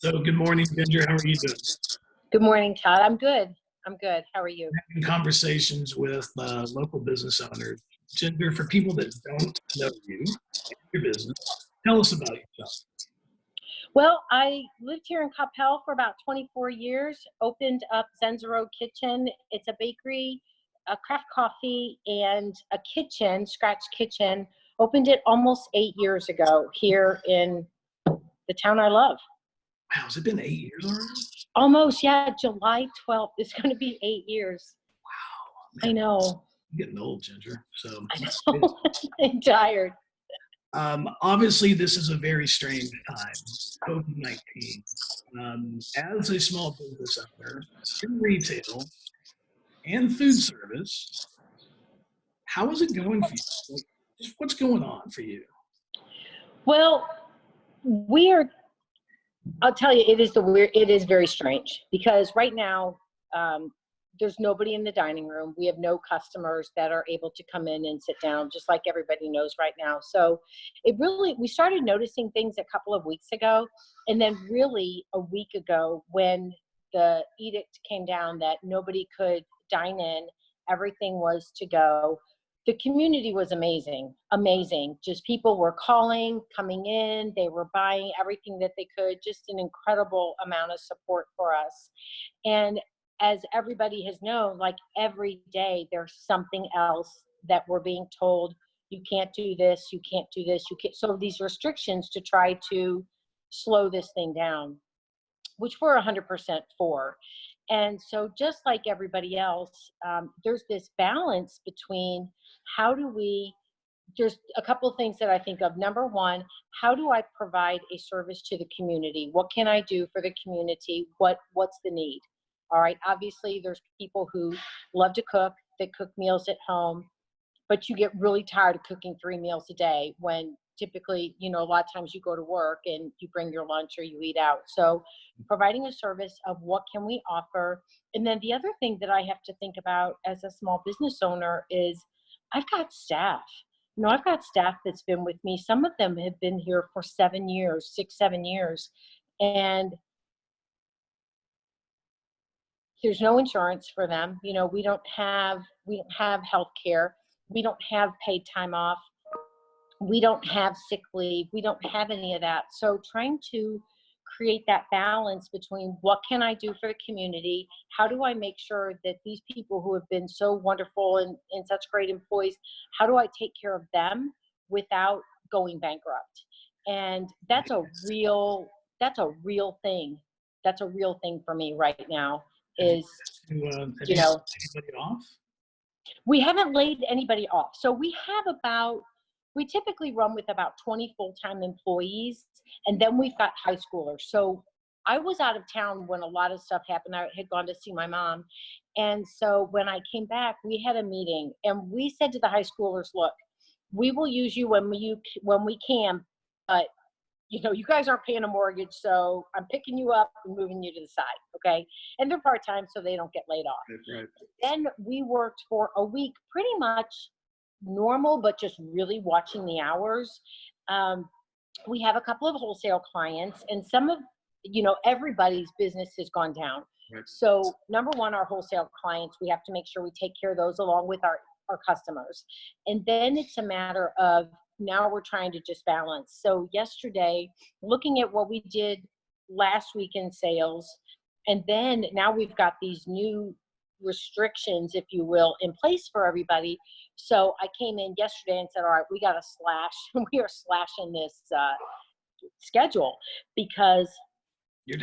So good morning, Ginger. How are you doing? Good morning, Todd. I'm good. I'm good. How are you? Having conversations with local business owners. Ginger, for people that don't know you, your business, tell us about yourself. Well, I lived here in Coppell for about 24 years, opened up Zenzero Kitchen. It's a bakery, a craft coffee, and a kitchen, scratch kitchen. Opened it almost 8 years ago here in the town I love. Wow, has it been 8 years already? Almost, yeah. July 12th is going to be 8 years. Wow. Man, I know. I'm getting old, Ginger. So I know. I'm tired. Obviously, this is a very strange time, COVID-19. As a small business owner in retail and food service, how is it going for you? Just what's going on for you? Well, I'll tell you, it is very strange because right now, there's nobody in the dining room. We have no customers that are able to come in and sit down, just like everybody knows right now. So we started noticing things a couple of weeks ago. And then really a week ago when the edict came down that nobody could dine in, everything was to go. The community was amazing. Just people were calling, coming in, they were buying everything that they could, just an incredible amount of support for us. And as everybody has known, like every day there's something else that we're being told, you can't do this, you can't do this, you can't. So these restrictions to try to slow this thing down, which we're 100% for. And so just like everybody else, there's this balance between there's a couple of things that I think of. Number one, how do I provide a service to the community? What can I do for the community? What's the need? All right, obviously there's people who love to cook, they cook meals at home, but you get really tired of cooking 3 meals a day when typically, a lot of times you go to work and you bring your lunch or you eat out. So providing a service of what can we offer. And then the other thing that I have to think about as a small business owner is I've got staff. I've got staff that's been with me. Some of them have been here for 7 years, 6, 7 years. And there's no insurance for them. We don't have health care. We don't have paid time off. We don't have sick leave. We don't have any of that. So trying to create that balance between what can I do for the community? How do I make sure that these people who have been so wonderful and such great employees, how do I take care of them without going bankrupt? And that's a real thing. That's a real thing for me right now. Have you laid anybody off? We haven't laid anybody off. So we typically run with about 20 full-time employees, and then we've got high schoolers. So I was out of town when a lot of stuff happened. I had gone to see my mom. And so when I came back, we had a meeting and we said to the high schoolers, look, we will use you when we can, but you guys aren't paying a mortgage, so I'm picking you up and moving you to the side, okay? And they're part-time, so they don't get laid off. Right. Then we worked for a week, pretty much normal, but just really watching the hours. We have a couple of wholesale clients, and some of, everybody's business has gone down. Right. So number one, our wholesale clients, we have to make sure we take care of those along with our customers. And then it's a matter of, now we're trying to just balance. So yesterday, looking at what we did last week in sales, and then now we've got these new restrictions, if you will, in place for everybody. So I came in yesterday and said, all right, we got to slash. We are slashing this schedule because you're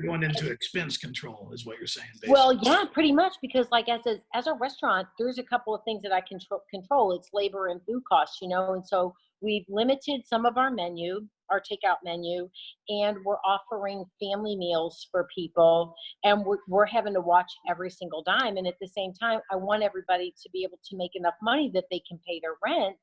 going into expense control is what you're saying, basically. Well, yeah, pretty much, because like as a restaurant, there's a couple of things that I control. It's labor and food costs, and so we've limited some of our menu, our takeout menu, and we're offering family meals for people, and we're having to watch every single dime. And at the same time, I want everybody to be able to make enough money that they can pay their rent.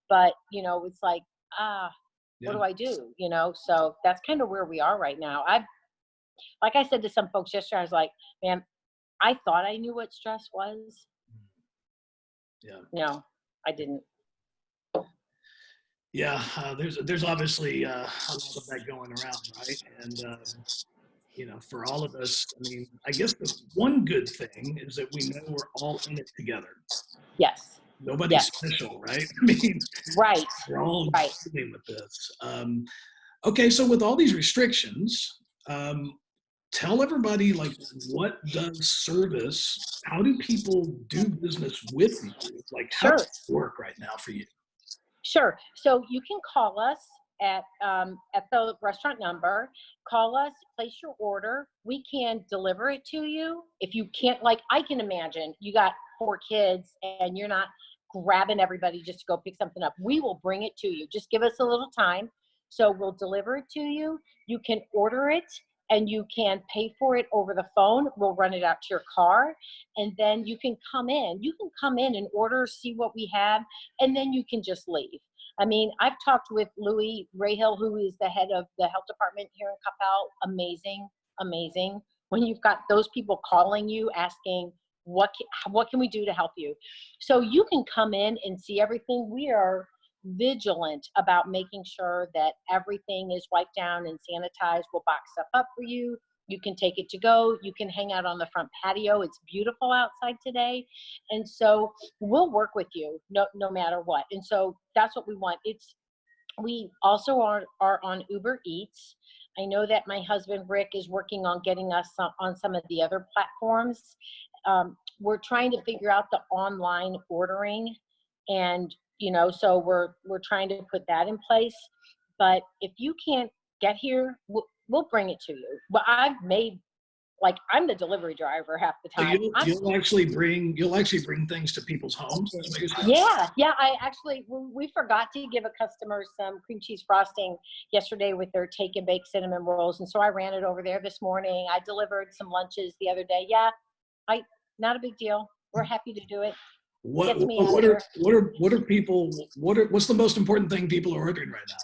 But, it's like, what do I do? So that's kind of where we are right now. Like I said to some folks yesterday, I was like, man, I thought I knew what stress was. Yeah. No, I didn't. Yeah, there's obviously a lot of that going around, right? And for all of us, I mean, I guess the one good thing is that we know we're all in it together. Yes. Nobody's Yes. special, right? I mean, Right. we're all Right. dealing with this. Okay, so with all these restrictions, tell everybody like what does service? How do people do business with you? Like, how Sure. does it work right now for you? Sure. So you can call us at the restaurant number. Call us, place your order. We can deliver it to you. If you can't, like, I can imagine you got 4 kids and you're not grabbing everybody just to go pick something up. We will bring it to you. Just give us a little time. So we'll deliver it to you. You can order it and you can pay for it over the phone. We'll run it out to your car and then you can come in. You can come in and order, see what we have, and then you can just leave. I mean, I've talked with Louis Rahill, who is the head of the health department here in Capel. Amazing, amazing. When you've got those people calling you, asking, what can we do to help you? So you can come in and see everything. We are vigilant about making sure that everything is wiped down and sanitized. We'll box stuff up for you. You can take it to go. You can hang out on the front patio. It's beautiful outside today. And so we'll work with you no matter what. And so that's what we want. We also are on Uber Eats. I know that my husband Rick is working on getting us on some of the other platforms. We're trying to figure out the online ordering, and so we're trying to put that in place. But if you can't get here, we'll bring it to you. But I'm the delivery driver half the So time. you'll actually bring things to people's homes. Is what you're saying? Yeah. We forgot to give a customer some cream cheese frosting yesterday with their take and bake cinnamon rolls, and so I ran it over there this morning. I delivered some lunches the other day. Yeah, not a big deal. We're happy to do it. Gets me out of here. What's the most important thing people are ordering right now?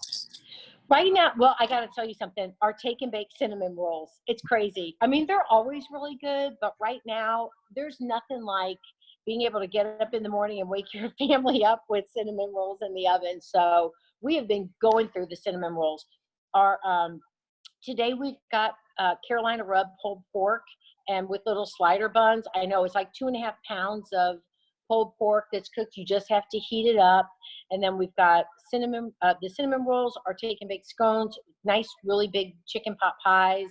Right now, well, I got to tell you something. Our take and bake cinnamon rolls, it's crazy. I mean, they're always really good, but right now, there's nothing like being able to get up in the morning and wake your family up with cinnamon rolls in the oven. So we have been going through the cinnamon rolls. Our Today we've got Carolina rub pulled pork and with little slider buns. I know it's like 2.5 pounds of pulled pork that's cooked. You just have to heat it up. And then we've got the cinnamon rolls, our take and bake scones, nice, really big chicken pot pies,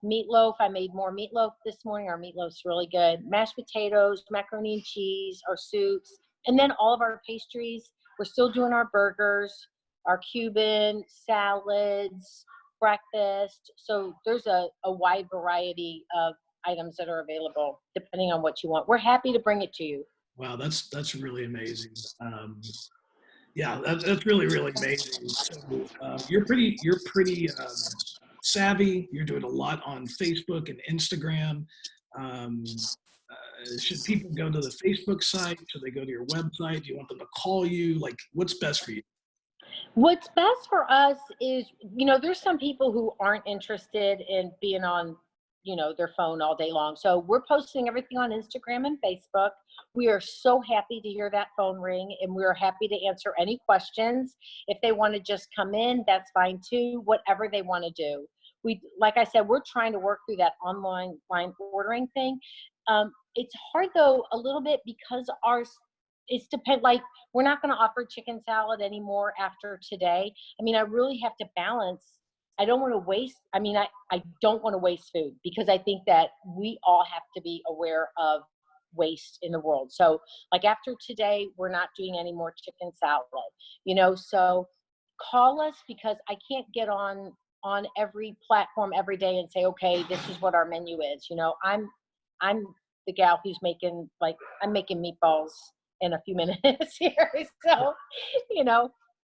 meatloaf. I made more meatloaf this morning. Our meatloaf's really good. Mashed potatoes, macaroni and cheese, our soups, and then all of our pastries. We're still doing our burgers, our Cuban salads, breakfast. So there's a wide variety of items that are available depending on what you want. We're happy to bring it to you. Wow, that's really amazing. Yeah, that's really really amazing. So you're pretty savvy. You're doing a lot on Facebook and Instagram. Um, should people go to the Facebook site? Should they go to your website? Do you want them to call you? Like, what's best for you? What's best for us is, there's some people who aren't interested in being on, their phone all day long. So we're posting everything on Instagram and Facebook. We are so happy to hear that phone ring, and we're happy to answer any questions. If they want to just come in, that's fine too, whatever they want to do. Like I said, we're trying to work through that online ordering thing. It's hard though, a little bit, because like, we're not going to offer chicken salad anymore after today. I mean, I really have to balance. I don't want to waste. I mean, I don't want to waste food, because I think that we all have to be aware of waste in the world. So like after today, we're not doing any more chicken salad, so call us, because I can't get on every platform every day and say, okay, this is what our menu is. I'm the gal who's I'm making meatballs in a few minutes here. So,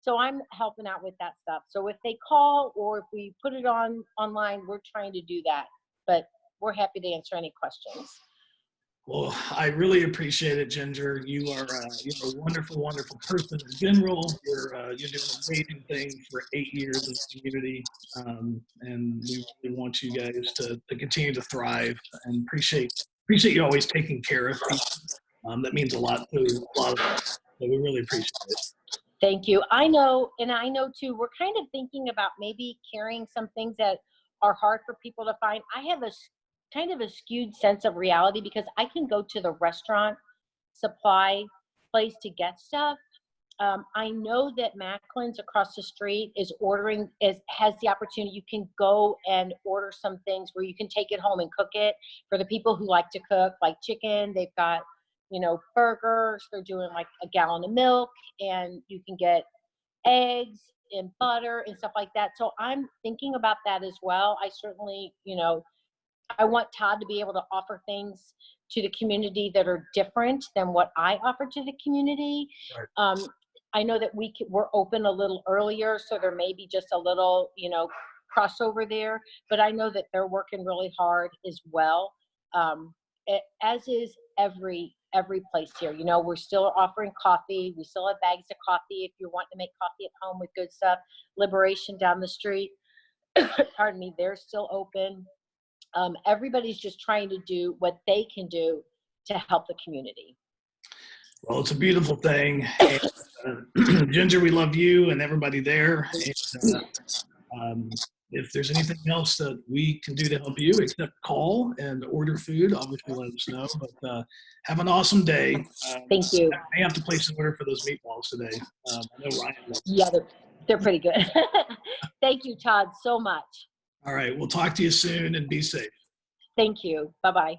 so I'm helping out with that stuff. So if they call or if we put it online, we're trying to do that, but we're happy to answer any questions. Well, I really appreciate it, Ginger. You're a wonderful, wonderful person in general. You're doing amazing things for 8 years in the community, and we really want you guys to continue to thrive. And appreciate you always taking care of people. That means a lot to a lot of us. So we really appreciate it. Thank you. I know, and I know too, we're kind of thinking about maybe carrying some things that are hard for people to find. I have kind of a skewed sense of reality because I can go to the restaurant supply place to get stuff. I know that Macklin's across the street has the opportunity. You can go and order some things where you can take it home and cook it for the people who like to cook, like chicken. They've got, burgers. They're doing like a gallon of milk, and you can get eggs and butter and stuff like that. So I'm thinking about that as well. I certainly, I want Todd to be able to offer things to the community that are different than what I offer to the community. Right. I know that we're open a little earlier, so there may be just a little, crossover there, but I know that they're working really hard as well. As is every place here. We're still offering coffee. We still have bags of coffee if you want to make coffee at home with good stuff. Liberation down the street, pardon me, they're still open. Everybody's just trying to do what they can do to help the community. Well, it's a beautiful thing. And, Ginger, we love you and everybody there. And, if there's anything else that we can do to help you, except call and order food, obviously let us know. But have an awesome day. Thank you. I have to place an order for those meatballs today. I know Ryan loves them. Yeah, they're pretty good. Thank you, Todd, so much. All right, we'll talk to you soon and be safe. Thank you. Bye-bye.